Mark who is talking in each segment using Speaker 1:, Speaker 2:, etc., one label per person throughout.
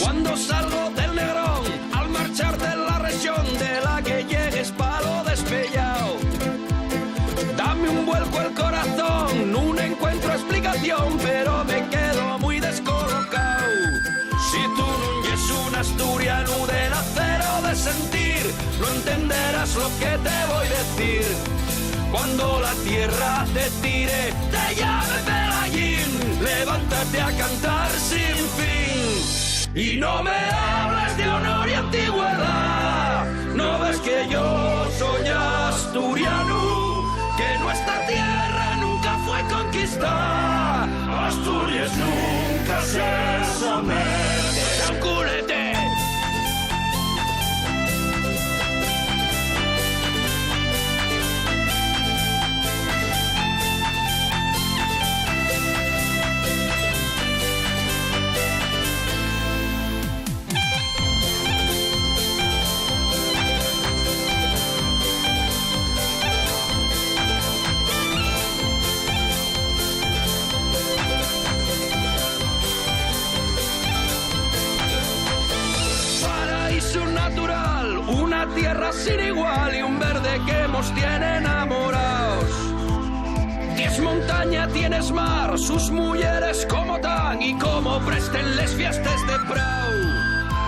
Speaker 1: Cuando salgo del Negrón, al marchar de la región de la que llegues palo despellado, dame un vuelco el corazón, no encuentro explicación, pero me quedo muy descolocado. Si tú no eres un asturiano del acero de sentir, no entenderás lo que te voy a decir. Cuando la tierra te tire, te llame Pelayín, levántate a cantar sin fin. Y no me hables de honor y antigüedad, no ves que yo soy asturiano, que nuestra tierra nunca fue conquistada. Asturias nunca se somete al culete. Natural, una tierra sin igual y un verde que nos tiene enamorados. 10 montañas, tienes mar, sus mujeres como tan y como presten les fiestas de prau.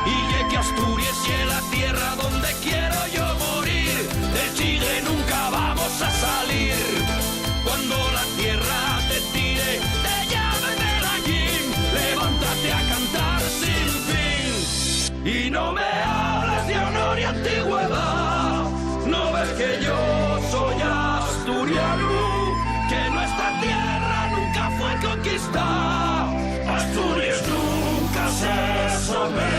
Speaker 1: Y ya que Asturias y la tierra donde quiero yo morir, del Chile nunca vamos a salir. Cuando la tierra te tire, te llame Medellín, levántate a cantar sin fin. Y no me hables de honor y antigüedad, no ves que yo soy asturiano, que nuestra tierra nunca fue conquistada. Asturias nunca se somete